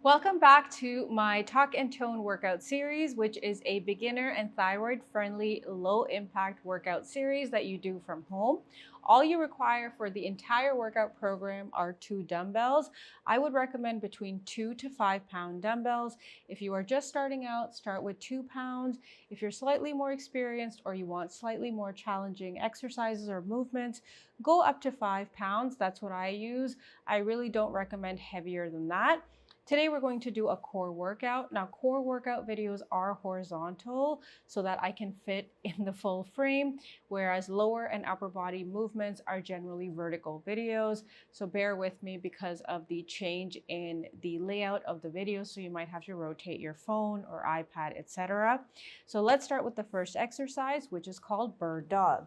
Welcome back to my Talk and Tone workout series, which is a beginner and thyroid friendly low impact workout series that you do from home. All you require for the entire workout program are 2 dumbbells. I would recommend between 2 to 5 pound dumbbells. If you are just starting out, start with 2 pounds. If you're slightly more experienced or you want slightly more challenging exercises or movements, go up to 5 pounds. That's what I use. I really don't recommend heavier than that. Today we're going to do a core workout. Now core workout videos are horizontal so that I can fit in the full frame, whereas lower and upper body movements are generally vertical videos. So bear with me because of the change in the layout of the video. So you might have to rotate your phone or iPad, etc. So let's start with the first exercise, which is called bird dog.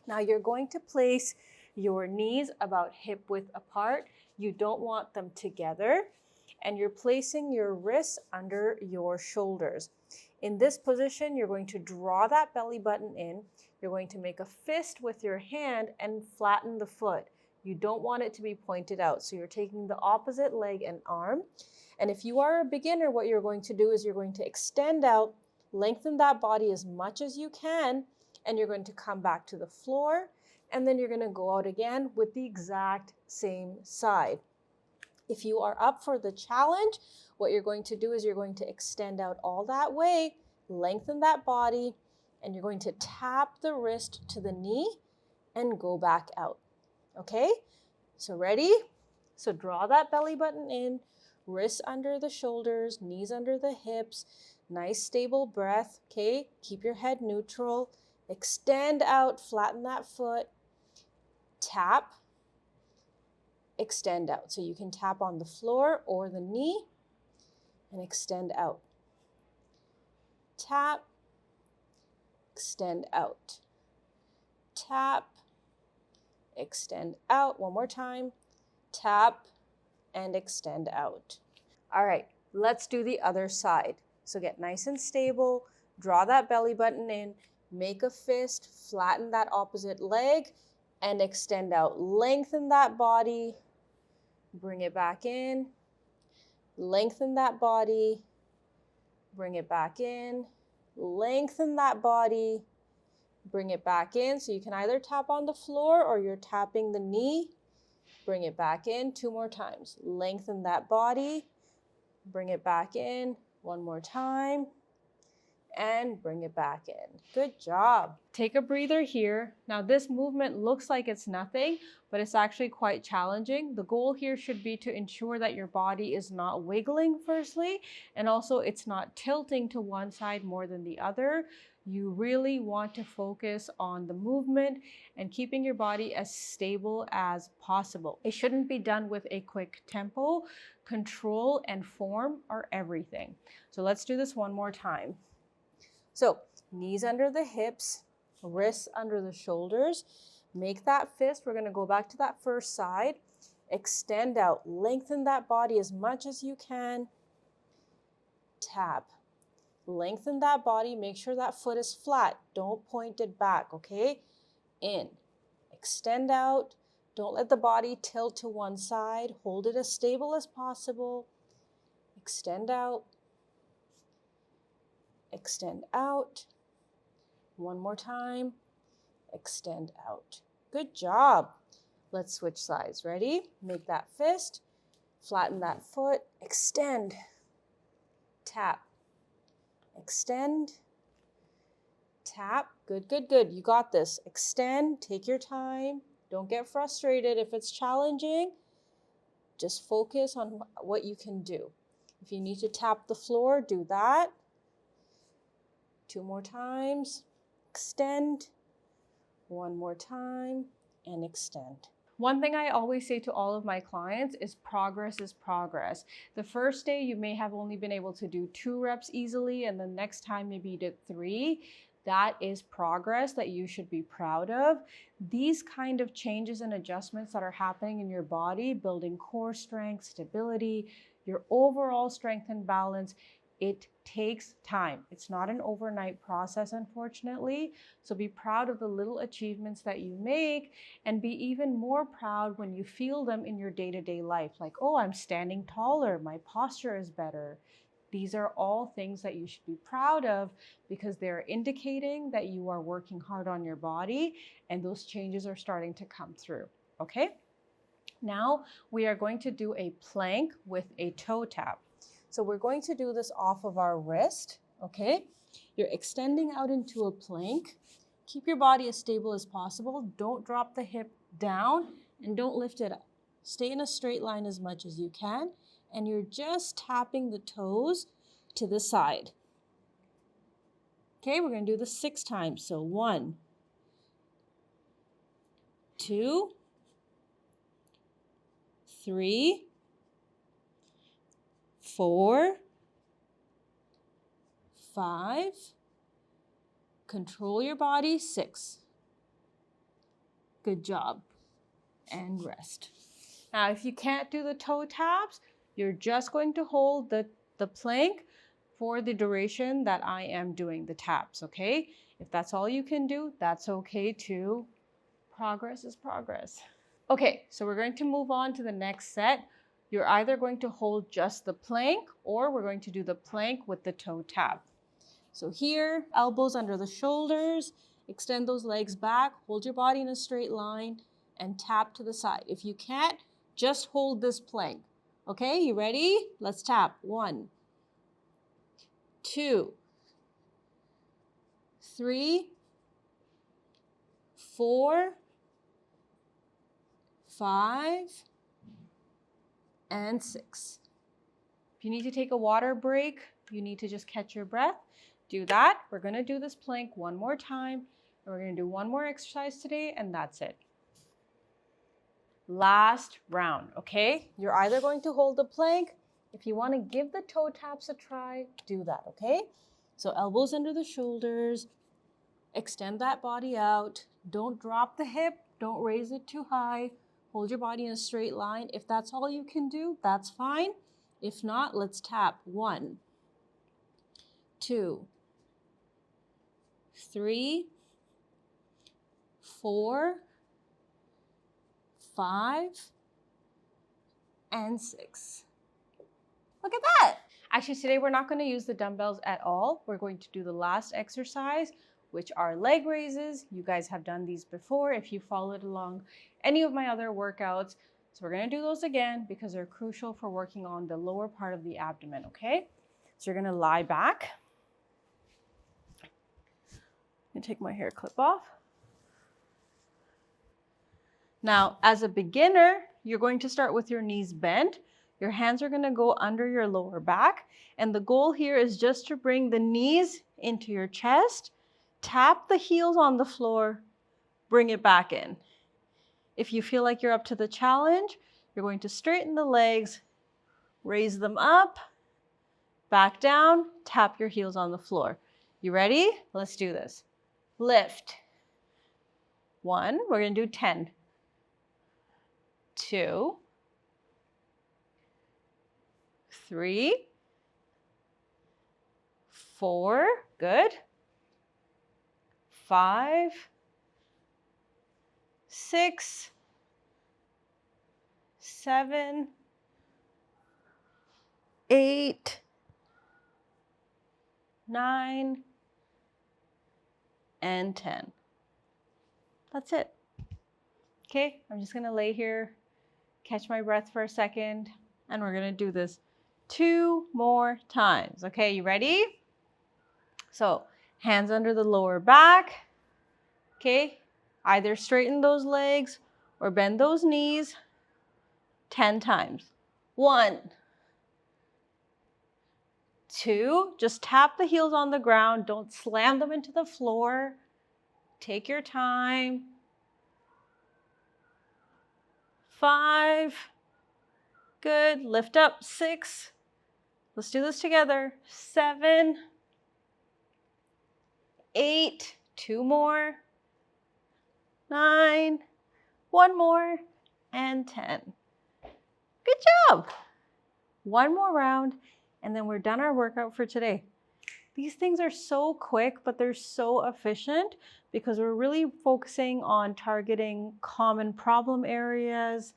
Now you're going to place your knees about hip width apart. You don't want them together. And you're placing your wrists under your shoulders. In this position, you're going to draw that belly button in. You're going to make a fist with your hand and flatten the foot. You don't want it to be pointed out. So you're taking the opposite leg and arm. And if you are a beginner, what you're going to do is you're going to extend out, lengthen that body as much as you can, and you're going to come back to the floor. And then you're going to go out again with the exact same side. If you are up for the challenge, what you're going to do is you're going to extend out all that way, lengthen that body, and you're going to tap the wrist to the knee and go back out. Okay? So ready? So draw that belly button in, wrists under the shoulders, knees under the hips, nice stable breath. Okay? Keep your head neutral. Extend out, flatten that foot, tap, extend out. So you can tap on the floor or the knee and extend out. Tap, extend out. Tap, extend out. One more time. Tap and extend out. All right, let's do the other side. So get nice and stable, draw that belly button in, make a fist, flatten that opposite leg, and extend out. Lengthen that body, bring it back in, lengthen that body, bring it back in, lengthen that body, bring it back in. So you can either tap on the floor or you're tapping the knee, bring it back in. 2 more times. Lengthen that body, bring it back in. 1 more time. And bring it back in. Good job. Take a breather here. Now this movement looks like it's nothing, but it's actually quite challenging. The goal here should be to ensure that your body is not wiggling firstly, and also it's not tilting to one side more than the other. You really want to focus on the movement and keeping your body as stable as possible. It shouldn't be done with a quick tempo. Control and form are everything. So let's do this one more time. So knees under the hips, wrists under the shoulders. Make that fist. We're going to go back to that first side. Extend out. Lengthen that body as much as you can. Tap. Lengthen that body. Make sure that foot is flat. Don't point it back, okay? In. Extend out. Don't let the body tilt to one side. Hold it as stable as possible. Extend out. Extend out. 1 more time. Extend out. Good job. Let's switch sides. Ready? Make that fist. Flatten that foot. Extend. Tap. Extend. Tap. Good, good, good. You got this. Extend. Take your time. Don't get frustrated if it's challenging. Just focus on what you can do. If you need to tap the floor, do that. 2 more times, extend, 1 more time, and extend. One thing I always say to all of my clients is progress is progress. The first day you may have only been able to do 2 reps easily, and the next time maybe you did 3. That is progress that you should be proud of. These kind of changes and adjustments that are happening in your body, building core strength, stability, your overall strength and balance, It takes time. It's not an overnight process, unfortunately. So be proud of the little achievements that you make, and be even more proud when you feel them in your day-to-day life. Like, oh, I'm standing taller, my posture is better. These are all things that you should be proud of because they're indicating that you are working hard on your body and those changes are starting to come through, okay? Now we are going to do a plank with a toe tap. So we're going to do this off of our wrist, okay? You're extending out into a plank. Keep your body as stable as possible. Don't drop the hip down and don't lift it up. Stay in a straight line as much as you can, and you're just tapping the toes to the side. Okay, we're going to do this 6 times. So 1, 2, 3, 4, 5, control your body, 6. Good job. And rest. Now, if you can't do the toe taps, you're just going to hold the plank for the duration that I am doing the taps, okay? If that's all you can do, that's okay too. Progress is progress. Okay, so we're going to move on to the next set. You're either going to hold just the plank or we're going to do the plank with the toe tap. So here, elbows under the shoulders, extend those legs back, hold your body in a straight line, and tap to the side. If you can't, just hold this plank. Okay, you ready? Let's tap. 1, 2, 3, 4, 5, and 6. If you need to take a water break, you need to just catch your breath, do that. We're going to do this plank one more time, and we're going to do one more exercise today, and that's it. Last round, okay? You're either going to hold the plank. If you want to give the toe taps a try, do that, okay? So elbows under the shoulders, extend that body out. Don't drop the hip, don't raise it too high. Hold your body in a straight line. If that's all you can do, that's fine. If not, let's tap. 1, 2, 3, 4, 5, and 6. Look at that. Actually, today we're not going to use the dumbbells at all. We're going to do the last exercise, which are leg raises. You guys have done these before if you followed along any of my other workouts. So we're going to do those again because they're crucial for working on the lower part of the abdomen, okay? So you're going to lie back. I'm going to take my hair clip off. Now, as a beginner, you're going to start with your knees bent. Your hands are going to go under your lower back. And the goal here is just to bring the knees into your chest, tap the heels on the floor, bring it back in. If you feel like you're up to the challenge, you're going to straighten the legs, raise them up, back down, tap your heels on the floor. You ready? Let's do this. Lift. 1, we're going to do 10. 2, 3, 4, good. 5, 6, 7, 8, 9, and 10. That's it. Okay, I'm just gonna lay here, catch my breath for a second, and we're gonna do this 2 more times. Okay, you ready? So, hands under the lower back. Okay, either straighten those legs or bend those knees 10 times. 1, 2, just tap the heels on the ground. Don't slam them into the floor. Take your time. 5, good, lift up. 6, let's do this together. 7, 8, 2 more. 9, 1 more, and 10. Good job. 1 more round. and then we're done our workout for today. These things are so quick, but they're so efficient because we're really focusing on targeting common problem areas,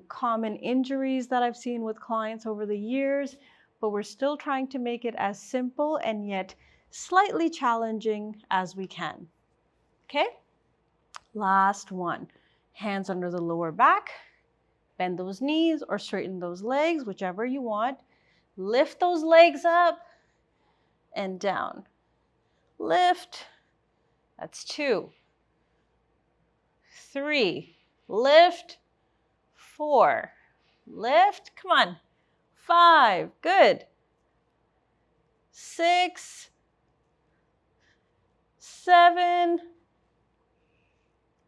common injuries that I've seen with clients over the years, but we're still trying to make it as simple and yet slightly challenging as we can. Okay? Last one. Hands under the lower back. Bend those knees or straighten those legs, whichever you want. Lift those legs up and down. Lift. That's 2. 3. Lift. 4. Lift. Come on. 5. Good. 6. 7.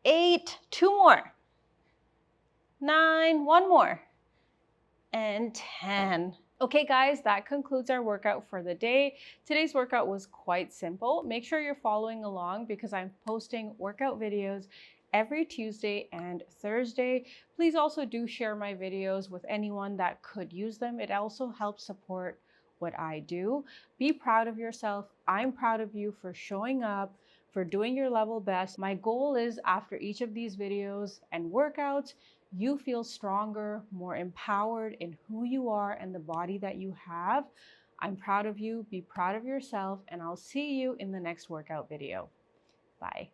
8. 2 more. 9. 1 more. And 10. Okay guys, that concludes our workout for the day. Today's workout was quite simple. Make sure you're following along because I'm posting workout videos every Tuesday and Thursday. Please also do share my videos with anyone that could use them. It also helps support what I do. Be proud of yourself. I'm proud of you for showing up, for doing your level best. My goal is after each of these videos and workouts, you feel stronger, more empowered in who you are and the body that you have. I'm proud of you. Be proud of yourself, and I'll see you in the next workout video. Bye.